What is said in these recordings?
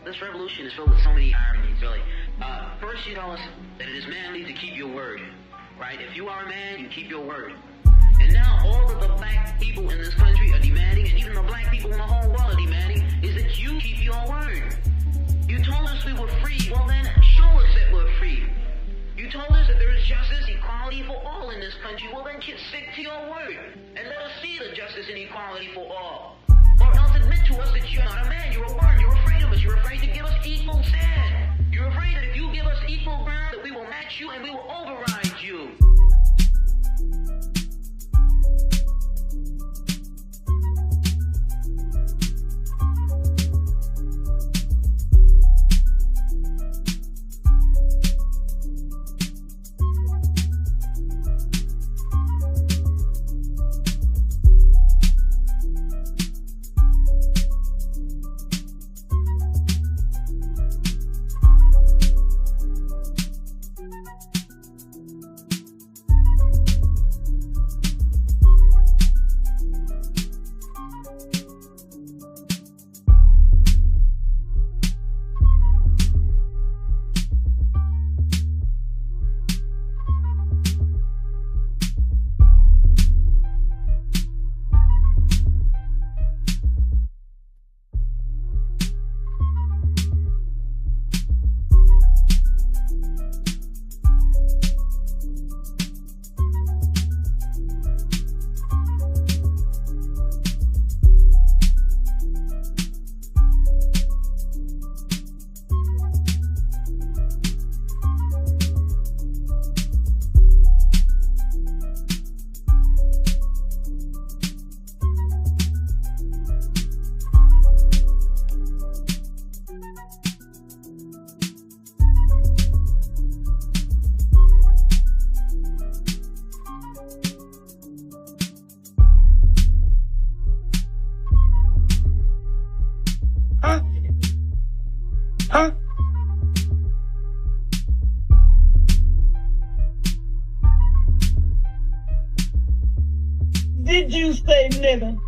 this revolution is filled with so many ironies, really. First, you tell us that it is manly to keep your word, right? If you are a man, you keep your word. And now all of the black people in this country are demanding, and even the black people in the whole world are demanding, is that you keep your word. You told us we were free. Well, then show us that we're free. You told us that there is justice, equality for all in this country. Well, then stick to your word and let us see the justice and equality for all. Or else admit to us that you're not a man, you're a bird, you're afraid of us, you're afraid to give us equal stand. You're afraid that if you give us equal ground, that we will match you and we will override you. Did you say nigga?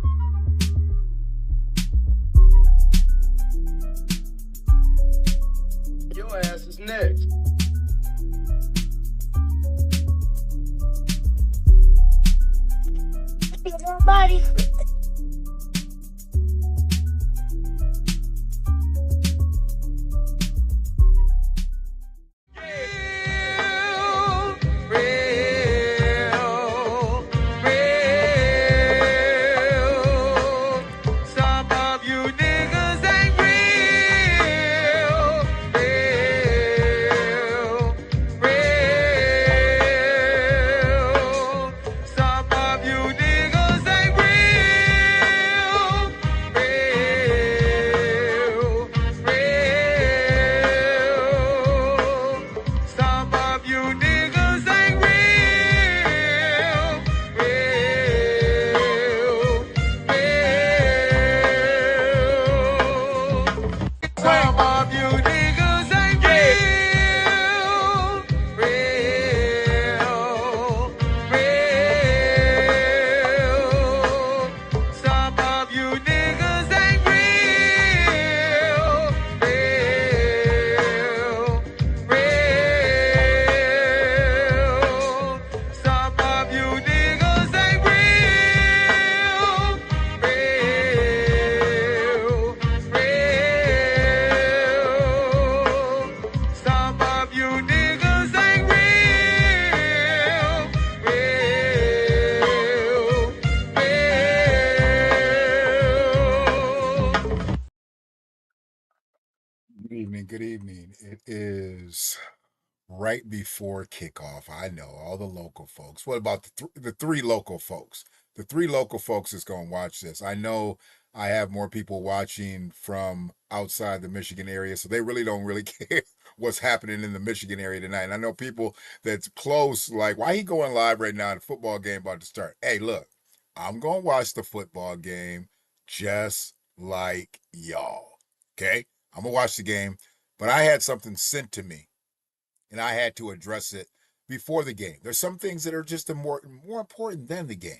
Your ass is next. Nobody. Good evening. It is right before kickoff. I know all the local folks. What about the three local folks? The three local folks is going to watch this. I know I have more people watching from outside the Michigan area, so they don't really care what's happening in the Michigan area tonight. And I know people that's close, like, why he going live right now? The football game about to start. Hey, look, I'm going to watch the football game just like y'all. Okay? I'm going to watch the game. But I had something sent to me, and I had to address it before the game. There's some things that are just more important than the game.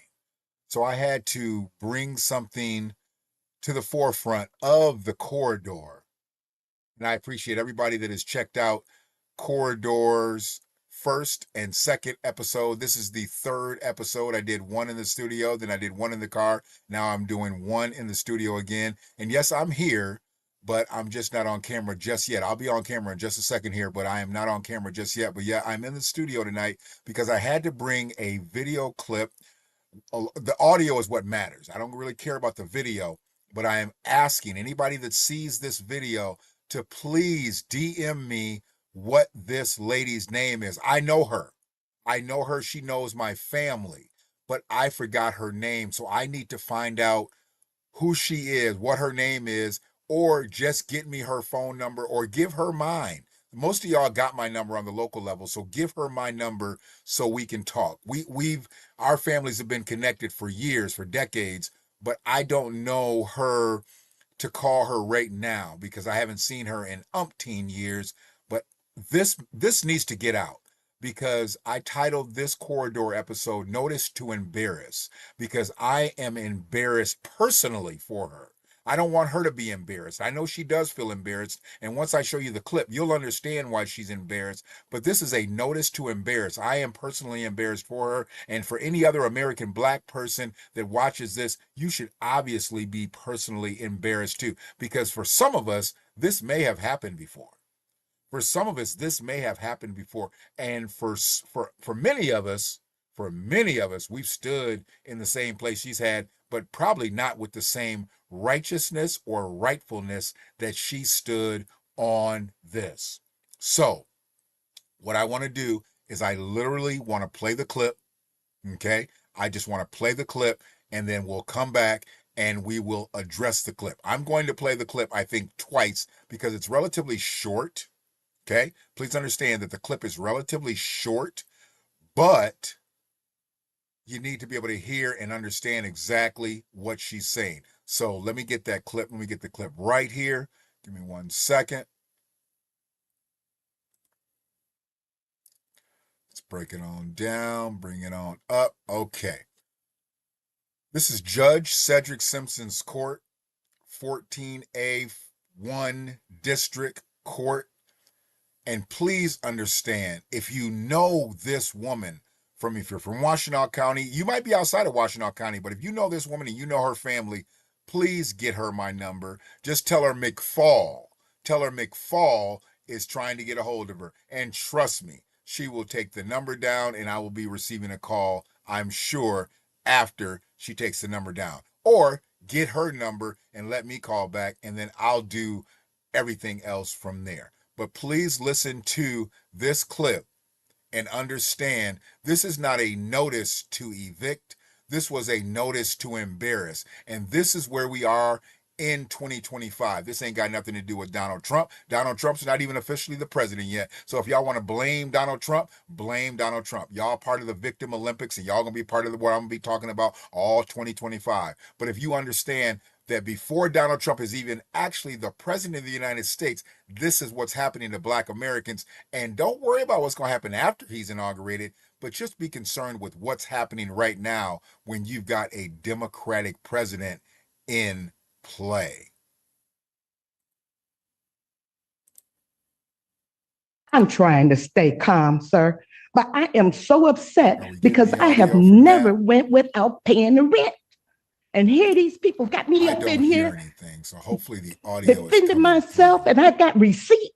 So I had to bring something to the forefront of the corridor and I appreciate everybody that has checked out Corridor's first and second episode. This is the third episode. I did one in the studio, then I did one in the car. Now I'm doing one in the studio again. And yes, I'm here, but I'm just not on camera just yet. I'll be on camera in just a second here, but I am not on camera just yet. But yeah, I'm in the studio tonight because I had to bring a video clip. The audio is what matters. I don't really care about the video, but I am asking anybody that sees this video to please DM me what this lady's name is. I know her. She knows my family, but I forgot her name. So I need to find out who she is, what her name is, or just get me her phone number or give her mine. Most of y'all got my number on the local level, so give her my number so we can talk. Our families have been connected for years, for decades, but I don't know her to call her right now because I haven't seen her in umpteen years. But this needs to get out because I titled this Corridor episode Notice to Embarrass because I am embarrassed personally for her. I don't want her to be embarrassed. I know she does feel embarrassed. And once I show you the clip, you'll understand why she's embarrassed. But this is a notice to embarrass. I am personally embarrassed for her. And for any other American Black person that watches this, you should obviously be personally embarrassed too. Because for some of us, this may have happened before. For some of us, this may have happened before. And for many of us, we've stood in the same place she's had, but probably not with the same righteousness or rightfulness that she stood on this. So what I want to do is I literally want to play the clip. Okay. I just want to play the clip and then we'll come back and we will address the clip. I'm going to play the clip, I think, twice because it's relatively short. Okay. Please understand that the clip is relatively short, but you need to be able to hear and understand exactly what she's saying. So let me get that clip. Let me get the clip right here. Give me 1 second. Let's break it on down, bring it on up. Okay. This is Judge Cedric Simpson's court, 14A1 District Court. And please understand, if you know this woman, if you're from Washtenaw County, you might be outside of Washtenaw County, but if you know this woman and you know her family, please get her my number. Just tell her McFall is trying to get a hold of her. And trust me, she will take the number down and I will be receiving a call, I'm sure, after she takes the number down. Or get her number and let me call back and then I'll do everything else from there. But please listen to this clip and understand this is not a notice to evict. This was a notice to embarrass. And this is where we are in 2025. This ain't got nothing to do with Donald Trump. Donald Trump's not even officially the president yet. So if y'all want to blame Donald Trump, blame Donald Trump. Y'all part of the victim Olympics and y'all going to be part of what I'm going to be talking about all 2025. But if you understand that before Donald Trump is even actually the president of the United States, this is what's happening to Black Americans. And don't worry about what's going to happen after he's inaugurated, but just be concerned with what's happening right now when you've got a Democratic president in play. I'm trying to stay calm, sir, but I am so upset because I have never went without paying the rent. And here these people got me up in here anything, so hopefully the audio defending myself, and I got receipts,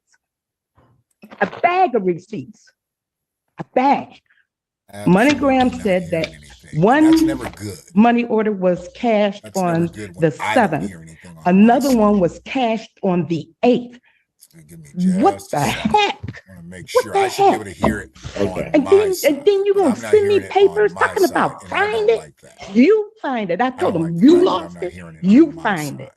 a bag of receipts, a bag. MoneyGram said that one money order was cashed on the 7th. Another one was cashed on the 8th. What the heck? I want to make sure I should be able to hear it on my side. And then you're going to send me papers talking about find it? You find it. I told them, you lost it. You find it.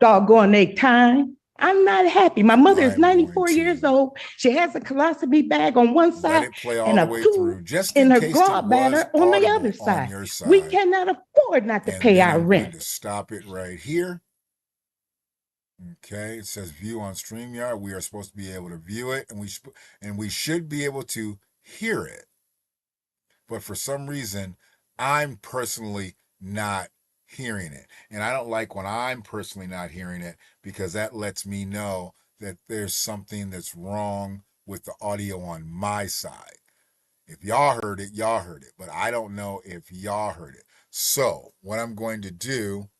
Doggone they time. I'm not happy. My mother is 94 years old. She has a colostomy bag on one side and a tube in her gallbladder on the other side. We cannot afford not to pay our rent. To stop it right here. Okay, it says view on StreamYard. We are supposed to be able to view it, and we should be able to hear it. But for some reason, I'm personally not hearing it. And I don't like when I'm personally not hearing it because that lets me know that there's something that's wrong with the audio on my side. If y'all heard it, y'all heard it, but I don't know if y'all heard it. So what I'm going to do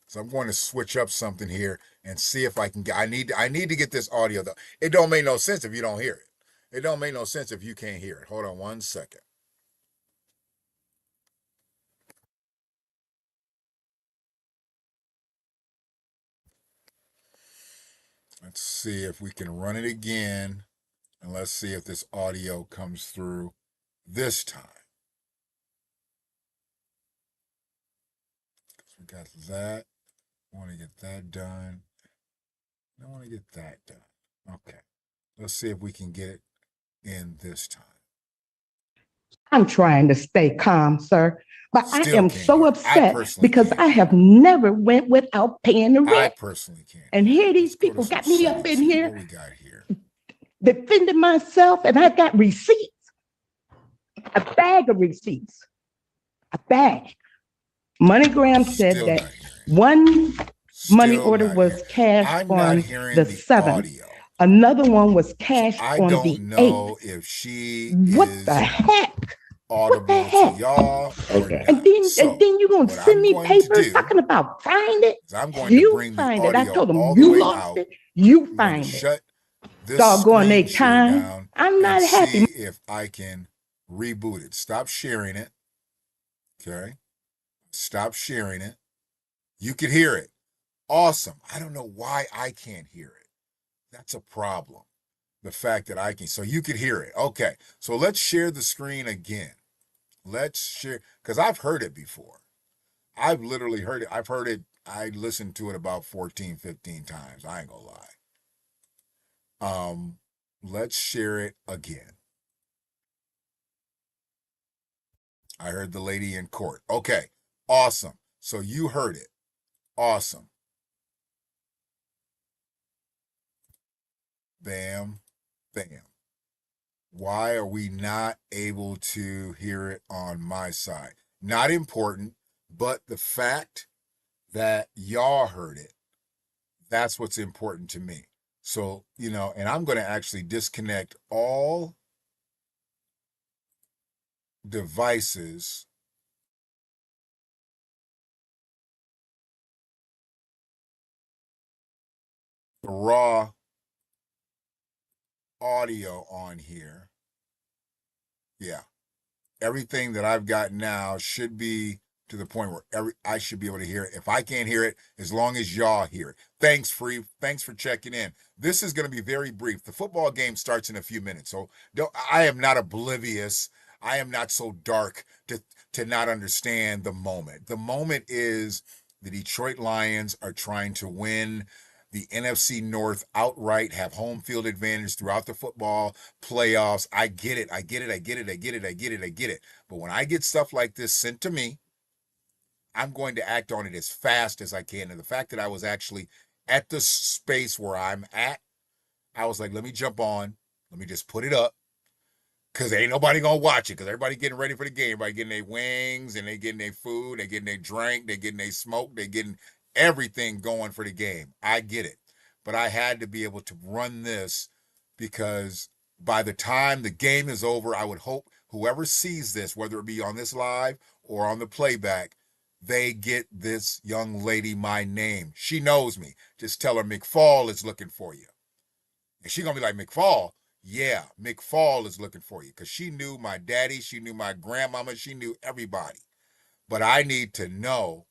is I'm going to switch up something here and see if I can get, I need to get this audio though. It don't make no sense if you don't hear it. It don't make no sense if you can't hear it. Hold on one second. Let's see if we can run it again, and let's see if this audio comes through this time. We got that. I want to get that done. I want to get that done. Okay. Let's see if we can get it in this time. I'm trying to stay calm, sir, but Still I am can't so hear it. upset because can't. I have never went without paying the I rent. personally can't. And here these Let's go to people some got me up in settings. here What we got here? defending myself, and I got receipts, a bag of receipts, a bag. MoneyGram said Still that not hearing it. one money Still order not was hearing it. cashed I'm on not hearing the the 7th. audio. Another one was cashed I on don't the know 8th. if she What is the heck? audible to heck? y'all or not. And then So you're going to what send I'm me going to papers do talking about find it? is I'm going to You bring the find it. I audio told them all the you way lost out. it. You I'm going to find it. shut this Doggone screen they share time. down I'm not and happy. see if I can reboot it. Stop sharing it. Okay. Stop sharing it. You can hear it. Awesome. I don't know why I can't hear it. That's a problem. The fact that I can. So you could hear it. Okay. So let's share the screen again. Let's share, because I've heard it before. I've literally heard it. I've heard it. I listened to it about 14, 15 times. I ain't gonna lie. Let's share it again. I heard the lady in court. Okay. Awesome. So you heard it. Awesome. Bam. Bam. Why are we not able to hear it on my side? Not important, but the fact that y'all heard it, that's what's important to me. So, and I'm going to actually disconnect all devices the raw audio on here. Yeah. Everything that I've got now should be to the point where I should be able to hear it. If I can't hear it, as long as y'all hear it. Thanks for checking in. This is going to be very brief. The football game starts in a few minutes, so I am not oblivious. I am not so dark to not understand the moment. The moment is the Detroit Lions are trying to win the NFC North outright, have home field advantage throughout the football playoffs. I get it. But when I get stuff like this sent to me, I'm going to act on it as fast as I can. And the fact that I was actually at the space where I'm at, I was like, let me jump on. Let me just put it up. Because ain't nobody going to watch it. Because everybody getting ready for the game. Everybody getting their wings and they getting their food. They getting their drink. They getting their smoke. They getting everything going for the game. I get it. But I had to be able to run this because by the time the game is over, I would hope whoever sees this, whether it be on this live or on the playback, they get this young lady my name. She knows me. Just tell her McFall is looking for you. And she's going to be like, McFall? Yeah, McFall is looking for you. Because she knew my daddy. She knew my grandmama. She knew everybody. But I need to know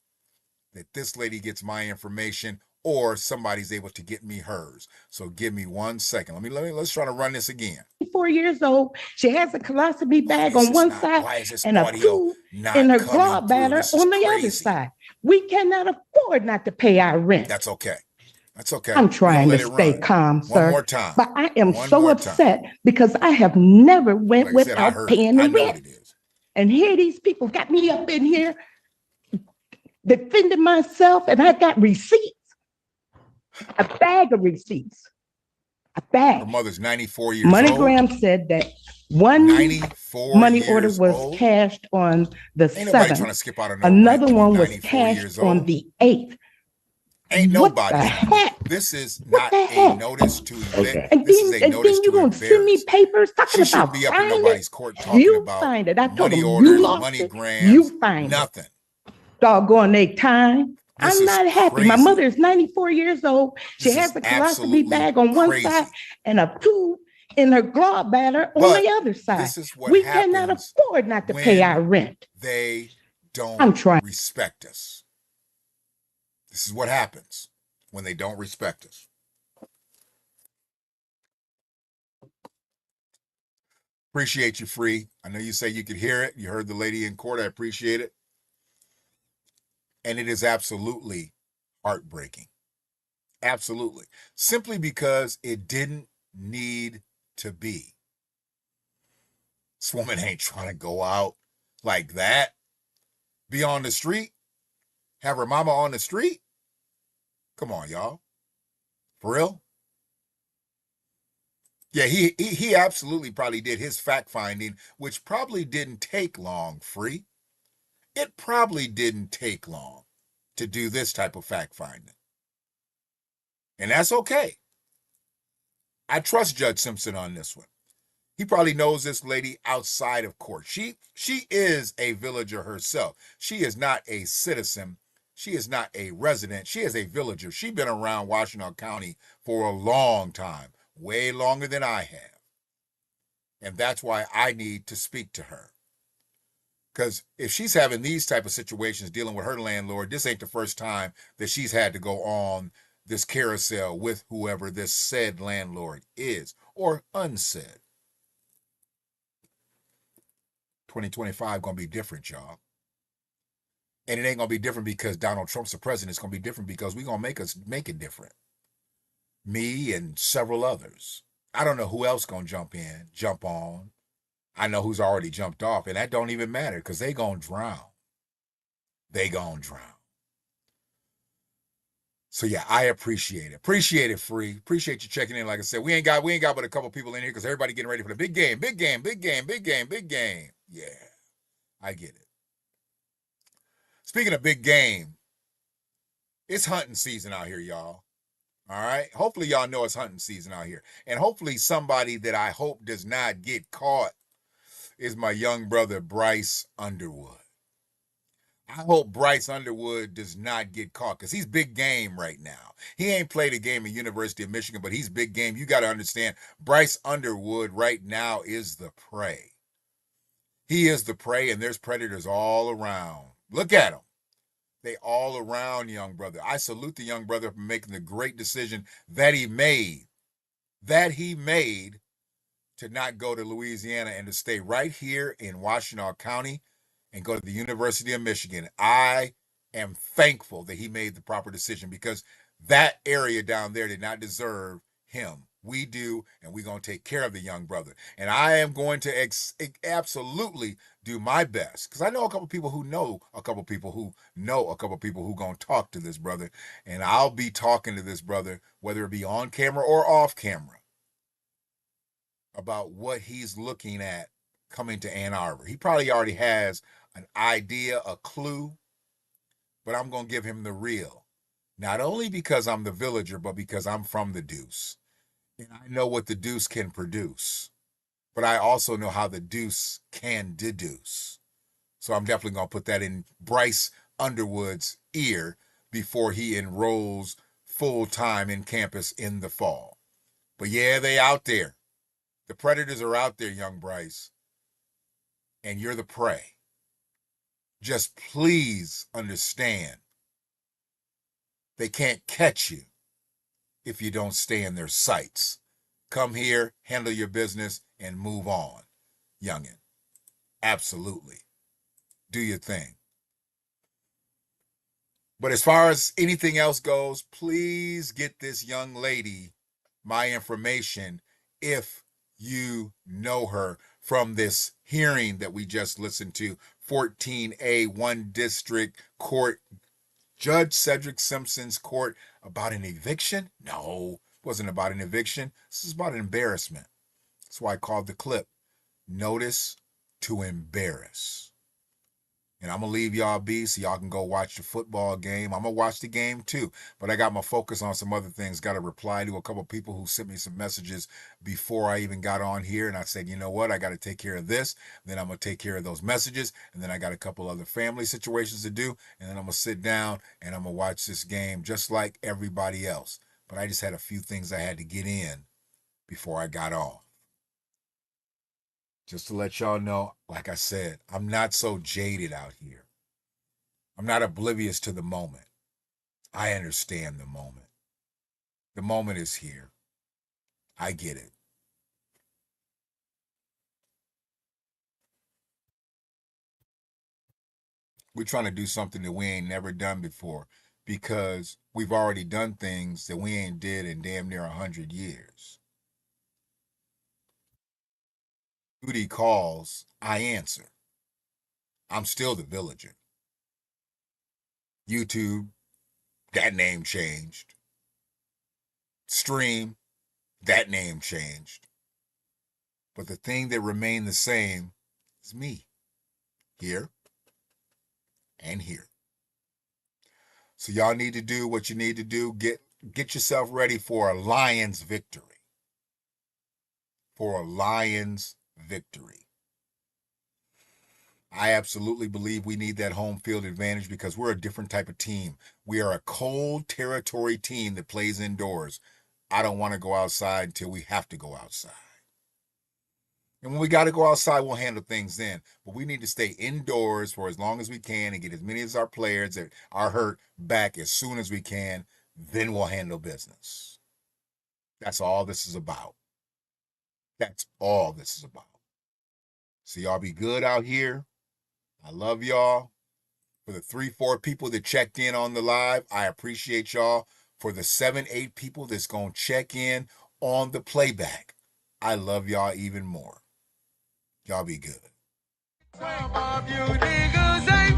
that this lady gets my information or somebody's able to get me hers. So give me 1 second. Let's try to run this again. 4 years old. She has a colostomy bag on one side and a food in her gallbladder on the other side. We cannot afford not to pay our rent. That's okay. I'm trying to stay calm, sir. One more time. But I am so upset because I have never went without paying the rent. And here these people got me up in here defending myself, and I got receipts, a bag of receipts, a bag. Her mother's 94 years old. MoneyGram said that one money order was cashed on the 7th. Another one was cashed on the 8th. Ain't What the nobody. heck? This is What not the a heck? notice to evict. Okay. And This is a then notice you to gonna send me embarrass. papers talking She shouldn't about be up in find it? nobody's court talking You about find it. I told money them you orders, lost money it. grams, You find it. nothing. Doggone they time. This I'm is not happy. My crazy. mother is 94 years old. She This has is a colostomy absolutely bag on one side crazy. and a tube in her gallbladder on But the other side. this is what We cannot happens afford not to pay our when rent. they I'm don't trying. respect us. This is what happens when they don't respect us. Appreciate you, Free. I know you say you could hear it. You heard the lady in court. I appreciate it. And it is absolutely heartbreaking. Absolutely. Simply because it didn't need to be. This woman ain't trying to go out like that. Be on the street. Have her mama on the street. Come on, y'all. For real? Yeah, he absolutely probably did his fact finding, which probably didn't take long, Free. It probably didn't take long to do this type of fact finding. And that's okay. I trust Judge Simpson on this one. He probably knows this lady outside of court. She is a villager herself. She is not a citizen. She is not a resident. She is a villager. She's been around Washtenaw County for a long time, way longer than I have. And that's why I need to speak to her. Because if she's having these type of situations dealing with her landlord, this ain't the first time that she's had to go on this carousel with whoever this said landlord is or unsaid. 2025 going to be different, y'all. And it ain't going to be different because Donald Trump's the president. It's going to be different because we're going to make it different. Me and several others. I don't know who else going to jump on. I know who's already jumped off, and that don't even matter because they going to drown. They going to drown. So yeah, I appreciate it. Appreciate it, Free. Appreciate you checking in. Like I said, we ain't got but a couple people in here because everybody getting ready for the big game. Big game, big game, big game, big game. Yeah, I get it. Speaking of big game, it's hunting season out here, y'all. All right. Hopefully y'all know it's hunting season out here. And hopefully somebody that I hope does not get caught is my young brother, Bryce Underwood. I hope Bryce Underwood does not get caught because he's big game right now. He ain't played a game at University of Michigan, but he's big game. You got to understand, Bryce Underwood right now is the prey. He is the prey, and there's predators all around. Look at him. They all around young brother. I salute the young brother for making the great decision that he made to not go to Louisiana and to stay right here in Washtenaw County and go to the University of Michigan. I am thankful that he made the proper decision because that area down there did not deserve him. We do, and we're going to take care of the young brother. And I am going to absolutely do my best because I know a couple people who know a couple people who know a couple people who going to talk to this brother. And I'll be talking to this brother, whether it be on camera or off camera, about what he's looking at coming to Ann Arbor. He probably already has an idea, a clue, but I'm going to give him the real. Not only because I'm the villager, but because I'm from the Deuce. And I know what the Deuce can produce. But I also know how the Deuce can deduce. So I'm definitely going to put that in Bryce Underwood's ear before he enrolls full-time in campus in the fall. But yeah, they out there. The predators are out there, young Bryce. And you're the prey. Just please understand, they can't catch you if you don't stay in their sights. Come here, handle your business, and move on, youngin'. Absolutely. Do your thing. But as far as anything else goes, please get this young lady my information if you know her from this hearing that we just listened to, 14A 1 District Court, Judge Cedric Simpson's court, about an eviction? No, it wasn't about an eviction. This is about an embarrassment. That's why I called the clip Notice to Embarrass. And I'm going to leave y'all be so y'all can go watch the football game. I'm going to watch the game too. But I got my focus on some other things. Got to reply to a couple of people who sent me some messages before I even got on here. And I said, you know what? I got to take care of this. Then I'm going to take care of those messages. And then I got a couple other family situations to do. And then I'm going to sit down and I'm going to watch this game just like everybody else. But I just had a few things I had to get in before I got on. Just to let y'all know, like I said, I'm not so jaded out here. I'm not oblivious to the moment. I understand the moment. The moment is here. I get it. We're trying to do something that we ain't never done before because we've already done things that we ain't did in damn near 100 years. Duty calls, I answer. I'm still the villager. YouTube, that name changed. Stream, that name changed. But the thing that remained the same is me. Here and here. So y'all need to do what you need to do. Get yourself ready for a Lions victory. For a Lions victory. I absolutely believe we need that home field advantage because we're a different type of team. We are a cold territory team that plays indoors. I don't want to go outside until we have to go outside. And when we got to go outside, we'll handle things then. But we need to stay indoors for as long as we can and get as many of our players that are hurt back as soon as we can. Then we'll handle business. That's all this is about. That's all this is about. So y'all be good out here. I love y'all. For the 3-4 people that checked in on the live, I appreciate y'all. For the 7-8 people that's going to check in on the playback, I love y'all even more. Y'all be good. Some of you niggas ain't